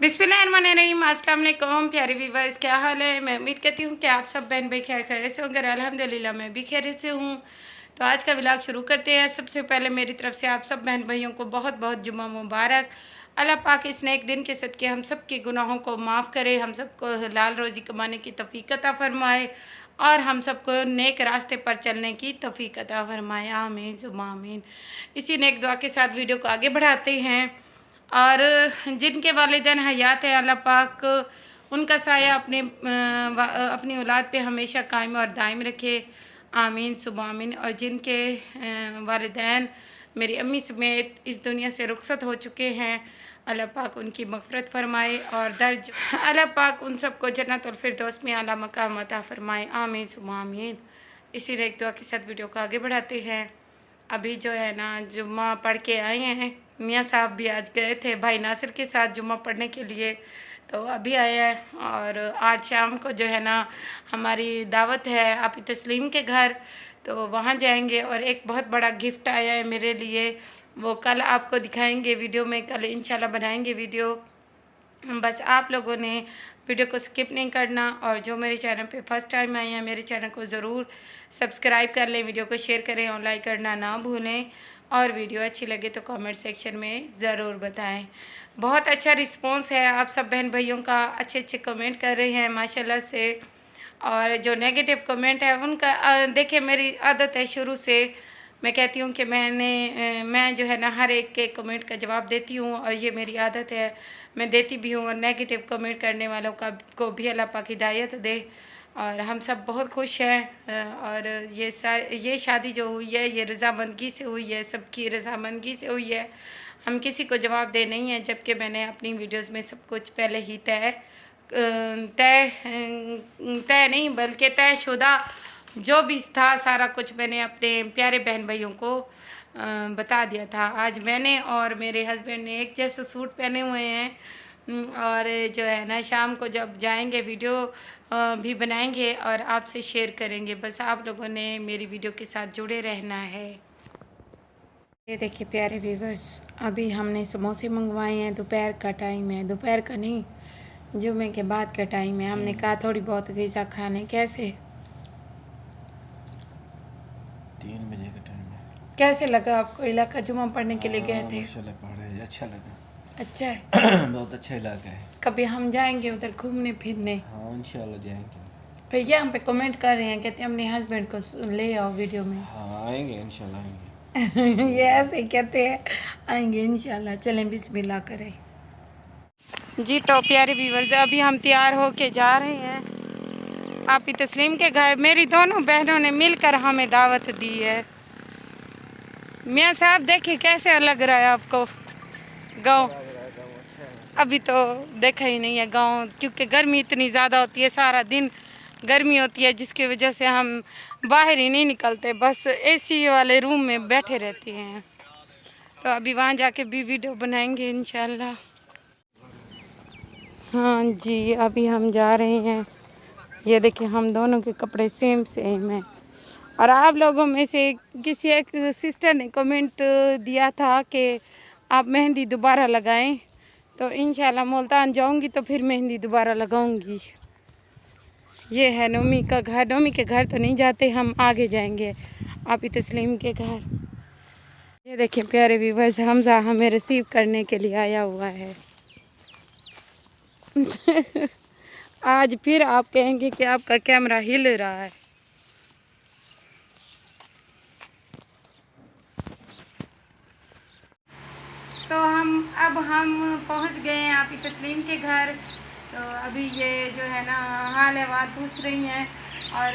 बिस्मिल्लाहिर्रहमानिर्रहीम, अस्सलाम वालेकुम प्यारे व्यूअर्स, क्या हाल है। मैं उम्मीद करती हूँ कि आप सब बहन भाई खैरियत से होंगे। अल्हम्दुलिल्लाह मैं भी खैरियत से हूँ। तो आज का व्लॉग शुरू करते हैं। सबसे पहले मेरी तरफ से आप सब बहन भाइयों को बहुत बहुत जुम्मा मुबारक। अल्लाह पाक इस नेक दिन के सदके हम सब के गुनाहों को माफ़ करे, हम सबको हलाल रोज़ी कमाने की तौफीक अता फरमाए और हम सबको नेक रास्ते पर चलने की तौफीक अता फरमाए। आमीन सुम्मा आमीन। इसी नेक दुआ के साथ वीडियो को आगे बढ़ाते हैं। और जिनके वालिदैन हयात है, अल्लाह पाक उनका साया अपनी औलाद पे हमेशा कायम और दायम रखे। आमीन सुबह आमीन। और जिनके वालिदैन मेरी अम्मी समेत इस दुनिया से रुखसत हो चुके हैं, अल्लाह पाक उनकी मग़फ़िरत फ़रमाए और दर्ज अल्लाह पाक उन सबको जन्नतुल फिरदौस में आला मकाम अता फ़रमाए। आमीन सुबह आमीन। इसी एक दुआ के साथ वीडियो को आगे बढ़ाते हैं। अभी जो है ना जुम्मा पढ़ के आए हैं। मियाँ साहब भी आज गए थे भाई नासिर के साथ जुम्मा पढ़ने के लिए, तो अभी आए हैं। और आज शाम को जो है ना हमारी दावत है आपी तस्लीम के घर, तो वहाँ जाएंगे। और एक बहुत बड़ा गिफ्ट आया है मेरे लिए, वो कल आपको दिखाएंगे वीडियो में। कल इंशाल्लाह बनाएंगे वीडियो। बस आप लोगों ने वीडियो को स्किप नहीं करना। और जो मेरे चैनल पे फर्स्ट टाइम आए हैं, मेरे चैनल को ज़रूर सब्सक्राइब कर लें, वीडियो को शेयर करें और लाइक करना ना भूलें। और वीडियो अच्छी लगे तो कमेंट सेक्शन में ज़रूर बताएं। बहुत अच्छा रिस्पांस है, आप सब बहन भाइयों का अच्छे अच्छे कमेंट कर रहे हैं माशाल्लाह से। और जो नेगेटिव कमेंट है उनका देखिए, मेरी आदत है शुरू से, मैं कहती हूँ कि मैं जो है ना हर एक के कमेंट का जवाब देती हूँ और ये मेरी आदत है, मैं देती भी हूँ। और नेगेटिव कमेंट करने वालों को भी अल्लाह पाक हिदायत दे। और हम सब बहुत खुश हैं। और ये शादी जो हुई है ये रज़ामंदगी से हुई है, सबकी रज़ामंदगी से हुई है। हम किसी को जवाब दे नहीं है, जबकि मैंने अपनी वीडियोस में सब कुछ पहले ही तय नहीं बल्कि तयशुदा जो भी था सारा कुछ मैंने अपने प्यारे बहन भाइयों को बता दिया था। आज मैंने और मेरे हस्बैंड ने एक जैसे सूट पहने हुए हैं। और जो है ना शाम को जब जाएंगे वीडियो भी बनाएंगे और आपसे शेयर करेंगे। बस आप लोगों ने मेरी वीडियो के साथ जुड़े रहना है। ये देखिए प्यारे व्यूवर्स, अभी हमने समोसे मंगवाए हैं। दोपहर का टाइम है, दोपहर का नहीं जुम्मे के बाद का टाइम है। हमने कहा थोड़ी बहुत ग़िज़ा खाने। कैसे 3 बजे का टाइम है। कैसे लगा आपको इलाका? जुम्मा पढ़ने के लिए गए थे? माशाल्लाह पढ़े, अच्छा लगा। अच्छा है। बहुत अच्छा इलाका है। कभी हम जाएंगे उधर घूमने फिरने। हाँ इंशाल्लाह जाएंगे। फिर ये हम पे कमेंट कर रहे हैं, कहते हैं अपने हस्बैंड को ले आओ वीडियो में। हाँ आएंगे इंशाल्लाह आएंगे। ये ऐसे कहते हैं आएंगे इंशाल्लाह। चलें बिस्मिल्लाह करें जी। तो प्यारे व्यूअर्स, अभी हम तैयार हो के जा रहे हैं आपी तस्लीम के घर। मेरी दोनों बहनों ने मिलकर हमें दावत दी है। मियाँ साहब देखिए कैसे लग रहा है आपको गाँव? अभी तो देखा ही नहीं है गांव, क्योंकि गर्मी इतनी ज़्यादा होती है, सारा दिन गर्मी होती है, जिसकी वजह से हम बाहर ही नहीं निकलते, बस एसी वाले रूम में बैठे रहते हैं। तो अभी वहाँ जाके भी वीडियो बनाएंगे इंशाल्लाह। हाँ जी, अभी हम जा रहे हैं। ये देखिए हम दोनों के कपड़े सेम सेम हैं। और आप लोगों में से किसी एक सिस्टर ने कमेंट दिया था कि आप मेहंदी दोबारा लगाएं, तो इंशाल्लाह मुल्तान जाऊंगी तो फिर मेहंदी दोबारा लगाऊंगी। ये है नोमी का घर। नोमी के घर तो नहीं जाते, हम आगे जाएंगे आपी तस्लीम के घर। ये देखिए प्यारे व्यूअर्स, हमजा हमें रिसीव करने के लिए आया हुआ है। आज फिर आप कहेंगे कि आपका कैमरा हिल रहा है। तो अब हम पहुंच गए हैं आपकी तस्लीम के घर। तो अभी ये जो है ना हाल अहवाल पूछ रही हैं। और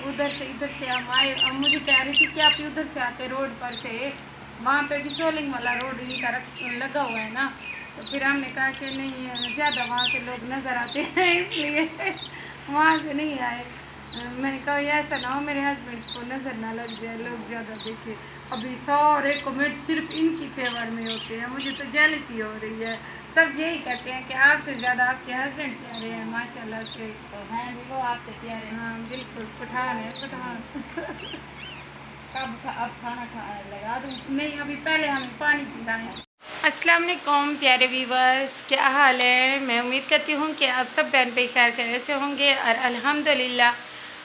इधर से हम आए। अब मुझे कह रही थी कि आप उधर से आते रोड पर से, वहाँ पे भी सोलिंग वाला रोड इनका लगा हुआ है ना। तो फिर हमने कहा कि नहीं, ज़्यादा वहाँ से लोग नज़र आते हैं इसलिए वहाँ से नहीं आए। मैंने कहा ऐसा ना हो मेरे हस्बैंड को नज़र ना लग जाए, लोग ज़्यादा देखे। अभी सारे कमेंट सिर्फ इनकी फेवर में होते हैं, मुझे तो जेलसी हो रही है। सब यही कहते हैं कि आपसे ज़्यादा आपके हस्बैंड प्यारे हैं माशाल्लाह से। तो हैं भी वो आपसे प्यारे। हाँ बिल्कुल, पठान है पठान। अब खाना लगा दूँ? नहीं, अभी पहले हमें पानी पिलाएं। अस्सलाम वालेकुम प्यारे व्यूवर्स, क्या हाल है। मैं उम्मीद करती हूँ कि आप सब बहन भाई खैरियत से होंगे और अल्हम्दुलिल्लाह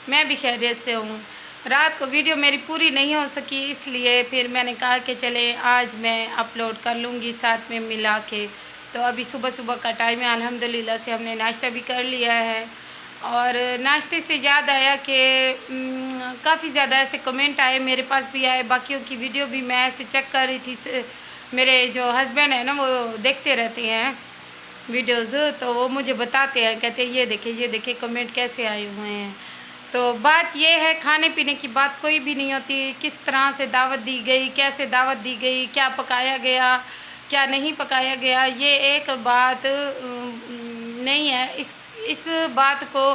मैं भी खैरियत से हूँ। रात को वीडियो मेरी पूरी नहीं हो सकी, इसलिए फिर मैंने कहा कि चले आज मैं अपलोड कर लूँगी साथ में मिला के। तो अभी सुबह सुबह का टाइम है, अल्हम्दुलिल्लाह से हमने नाश्ता भी कर लिया है। और नाश्ते से याद आया कि काफ़ी ज़्यादा ऐसे कमेंट आए, मेरे पास भी आए, बाकियों की वीडियो भी मैं ऐसे चेक कर रही थी। मेरे जो हस्बैंड है ना वो देखते रहते हैं वीडियोज़, तो वो मुझे बताते हैं, कहते हैं ये देखिए कमेंट कैसे आए हुए हैं। तो बात ये है, खाने पीने की बात कोई भी नहीं होती, किस तरह से दावत दी गई, कैसे दावत दी गई, क्या पकाया गया क्या नहीं पकाया गया, ये एक बात नहीं है। इस बात को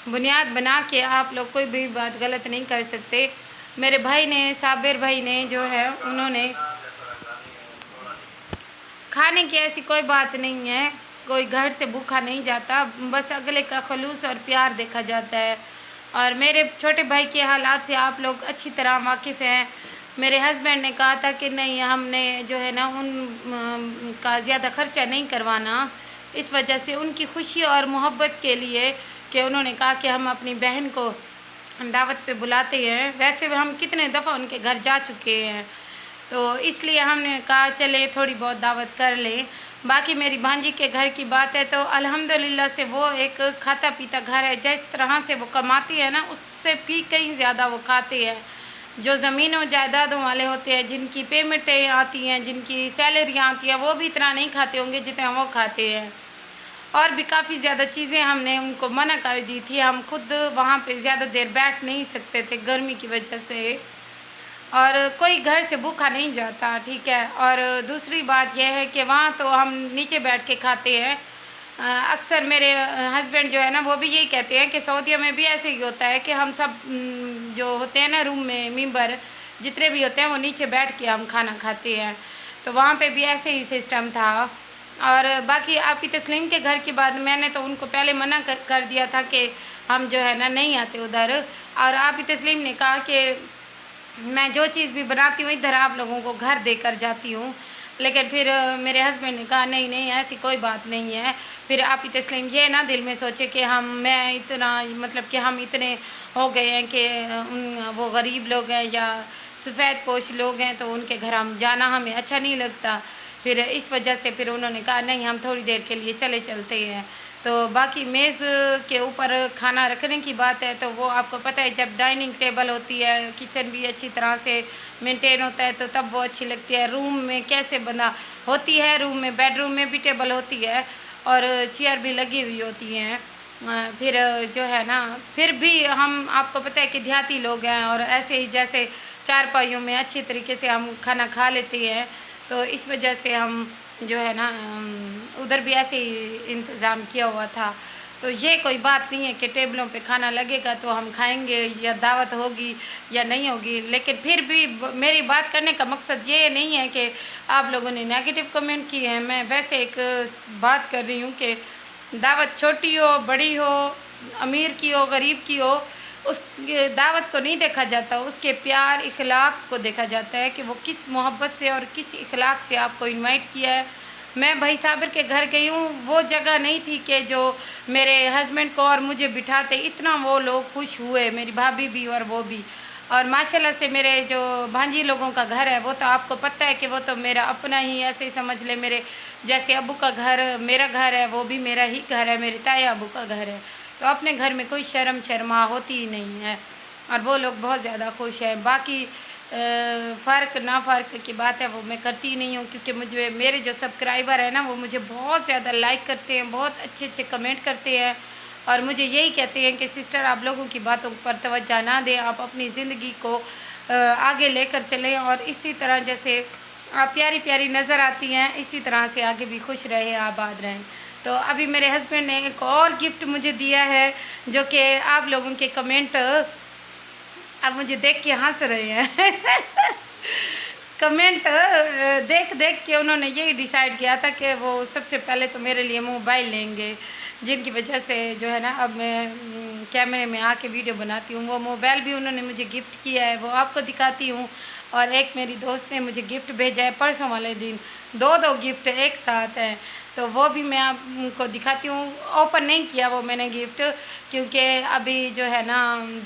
बुनियाद बना के आप लोग कोई भी बात गलत नहीं कर सकते। मेरे भाई ने, साबिर भाई ने जो है, उन्होंने खाने की ऐसी कोई बात नहीं है, कोई घर से भूखा नहीं जाता, बस अगले का खलूस और प्यार देखा जाता है। और मेरे छोटे भाई के हालात से आप लोग अच्छी तरह वाकिफ़ हैं। मेरे हस्बैंड ने कहा था कि नहीं, हमने जो है ना उन का ज़्यादा ख़र्चा नहीं करवाना, इस वजह से उनकी खुशी और मोहब्बत के लिए कि उन्होंने कहा कि हम अपनी बहन को दावत पे बुलाते हैं। वैसे हम कितने दफ़ा उनके घर जा चुके हैं, तो इसलिए हमने कहा चले थोड़ी बहुत दावत कर लें। बाकी मेरी भांजी के घर की बात है तो अल्हम्दुलिल्लाह से वो एक खाता पीता घर है। जिस तरह से वो कमाती है ना, उससे भी कहीं ज़्यादा वो खाते हैं। जो ज़मीन और जायदादों वाले होते हैं, जिनकी पेमेंटें आती हैं, जिनकी सैलरियाँ आती हैं, वो भी इतना नहीं खाते होंगे जितना वो खाते हैं। और भी काफ़ी ज़्यादा चीज़ें हमने उनको मना कर दी थी, हम खुद वहाँ पे ज़्यादा देर बैठ नहीं सकते थे गर्मी की वजह से, और कोई घर से भूखा नहीं जाता, ठीक है। और दूसरी बात यह है कि वहाँ तो हम नीचे बैठ के खाते हैं। अक्सर मेरे हस्बैंड जो है ना वो भी यही कहते हैं कि सऊदीया में भी ऐसे ही होता है कि हम सब जो होते हैं ना रूम में मेंबर जितने भी होते हैं वो नीचे बैठ के हम खाना खाते हैं। तो वहाँ पे भी ऐसे ही सिस्टम था। और बाकी आपी तस्लीम के घर की बात, मैंने तो उनको पहले मना कर दिया था कि हम जो है ना नहीं आते उधर। और आपी तस्लीम ने कहा कि मैं जो चीज़ भी बनाती हूँ इधर आप लोगों को घर देकर जाती हूँ, लेकिन फिर मेरे हस्बैंड ने कहा नहीं नहीं ऐसी कोई बात नहीं है। फिर आप ही तस्लीम ये ना दिल में सोचे कि मैं इतना मतलब कि हम इतने हो गए हैं कि वो गरीब लोग हैं या सफ़ेद पोश लोग हैं तो उनके घर हम जाना हमें अच्छा नहीं लगता। फिर इस वजह से फिर उन्होंने कहा नहीं, हम थोड़ी देर के लिए चलते हैं। तो बाकी मेज़ के ऊपर खाना रखने की बात है तो वो आपको पता है, जब डाइनिंग टेबल होती है, किचन भी अच्छी तरह से मेंटेन होता है तो तब वो अच्छी लगती है। रूम में कैसे बना होती है, रूम में बेडरूम में भी टेबल होती है और चेयर भी लगी हुई होती हैं। फिर जो है ना, फिर भी हम आपको पता है कि देहाती लोग हैं और ऐसे ही जैसे चारपाइयों में अच्छी तरीके से हम खाना खा लेते हैं, तो इस वजह से हम जो है ना उधर भी ऐसे ही इंतज़ाम किया हुआ था। तो ये कोई बात नहीं है कि टेबलों पे खाना लगेगा तो हम खाएंगे या दावत होगी या नहीं होगी। लेकिन फिर भी मेरी बात करने का मकसद ये नहीं है कि आप लोगों ने नेगेटिव कमेंट किए हैं। मैं वैसे एक बात कर रही हूँ कि दावत छोटी हो बड़ी हो, अमीर की हो गरीब की हो, उस दावत को नहीं देखा जाता, उसके प्यार इखलाक को देखा जाता है कि वो किस मोहब्बत से और किस इखलाक से आपको इनवाइट किया है। मैं भाई साबिर के घर गई हूँ, वो जगह नहीं थी कि जो मेरे हस्बैंड को और मुझे बिठाते, इतना वो लोग खुश हुए, मेरी भाभी भी और वो भी। और माशाल्लाह से मेरे जो भांजी लोगों का घर है वो तो आपको पता है कि वो तो मेरा अपना ही, ऐसे ही समझ ले मेरे जैसे अबू का घर मेरा घर है, वो भी मेरा ही घर है, मेरे ताया अबू का घर है। तो अपने घर में कोई शर्म शर्मा होती ही नहीं है और वो लोग बहुत ज़्यादा खुश हैं। बाकी फ़र्क ना फ़र्क की बात है वो मैं करती ही नहीं हूँ, क्योंकि मुझे मेरे जो सब्सक्राइबर हैं ना वो मुझे बहुत ज़्यादा लाइक करते हैं, बहुत अच्छे अच्छे कमेंट करते हैं और मुझे यही कहते हैं कि सिस्टर आप लोगों की बातों पर तवज्जो ना दें, आप अपनी ज़िंदगी को आगे लेकर चलें और इसी तरह जैसे आप प्यारी प्यारी नज़र आती हैं इसी तरह से आगे भी खुश रहें, आबाद रहें। तो अभी मेरे हस्बैंड ने एक और गिफ्ट मुझे दिया है जो कि आप लोगों के कमेंट अब मुझे देख के हंस रहे हैं कमेंट देख देख के उन्होंने यही डिसाइड किया था कि वो सबसे पहले तो मेरे लिए मोबाइल लेंगे, जिनकी वजह से जो है ना अब मैं कैमरे में आके वीडियो बनाती हूँ। वो मोबाइल भी उन्होंने मुझे गिफ्ट किया है, वो आपको दिखाती हूँ। और एक मेरी दोस्त ने मुझे गिफ्ट भेजा है परसों वाले दिन, दो गिफ्ट एक साथ हैं, तो वो भी मैं आपको दिखाती हूँ। ओपन नहीं किया वो मैंने गिफ्ट, क्योंकि अभी जो है ना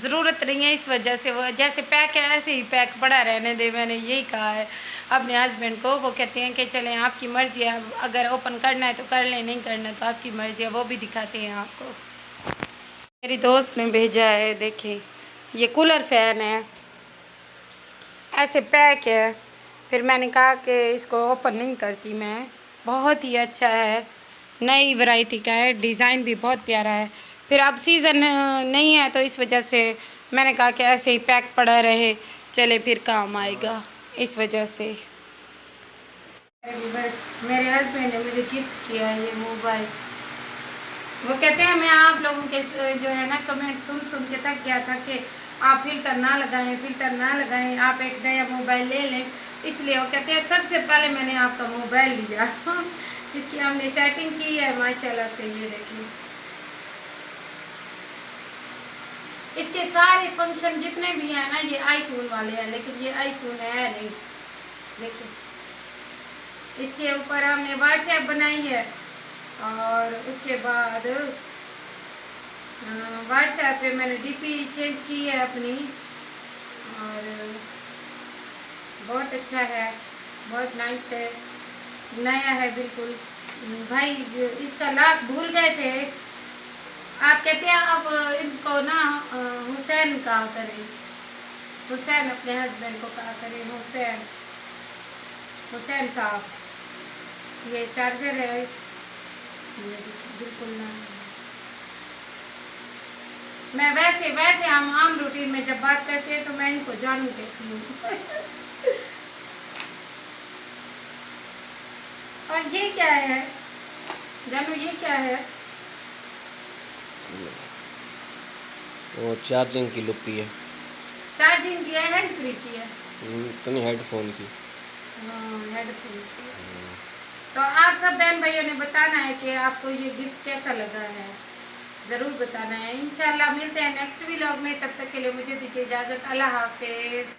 ज़रूरत नहीं है, इस वजह से वो जैसे पैक है ऐसे ही पैक पड़ा रहने दे, मैंने यही कहा है अपने हस्बैंड को। वो कहते हैं कि चलें आपकी मर्ज़ी है, अगर ओपन करना है तो कर लें, नहीं करना तो आपकी मर्ज़ी है, वो भी दिखाते हैं आपको। मेरी दोस्त ने भेजा है, देखिए ये कूलर फ़ैन है, ऐसे पैक है। फिर मैंने कहा कि इसको ओपन नहीं करती मैं, बहुत ही अच्छा है, नई वैरायटी का है, डिज़ाइन भी बहुत प्यारा है। फिर अब सीज़न नहीं है तो इस वजह से मैंने कहा कि ऐसे ही पैक पड़ा रहे, चले फिर काम आएगा, इस वजह से। बस मेरे हस्बैंड ने मुझे गिफ्ट किया है ये मोबाइल। वो कहते हैं मैं आप लोगों के जो है ना कमेंट सुन सुन के थक गया था कि आप फ़िल्टर ना लगाएं, फ़िल्टर ना लगाएं, आप एक नया मोबाइल ले लें, इसलिए वो कहते हैं सबसे पहले मैंने आपका मोबाइल लिया। इसकी हमने सेटिंग की है माशाल्लाह से, ये देखिए इसके सारे फंक्शन जितने भी हैं ना ये आईफोन वाले हैं, लेकिन ये आईफोन है नहीं। देखिए इसके ऊपर हमने व्हाट्सएप बनाई है, और उसके बाद व्हाट्सएप पे मैंने डीपी चेंज की है अपनी, और बहुत अच्छा है, बहुत नाइस है, नया है बिल्कुल। भाई इसका लॉक भूल गए थे, आप कहते हैं अब इनको ना हुसैन कहा करें, हुसैन अपने हस्बैंड को कहा करें, हुसैन, हुसैन साहब। ये चार्जर है, ये बिल्कुल ना, मैं वैसे हम आम रूटीन में जब बात करते हैं तो मैं इनको जानू कहती हूँ। और ये क्या है जानू, ये क्या है? वो चार्जिंग की लुप्पी है, चार्जिंग की है, हैंड फ्री की है? तो नहीं, हेडफोन की। हाँ हेडफोन की। तो आप सब बहन भाइयों ने बताना है कि आपको ये गिफ्ट कैसा लगा है, ज़रूर बताना है। इंशाल्लाह मिलते हैं नेक्स्ट व्लॉग में, तब तक के लिए मुझे दीजिए इजाज़त, अल्लाह हाफिज़।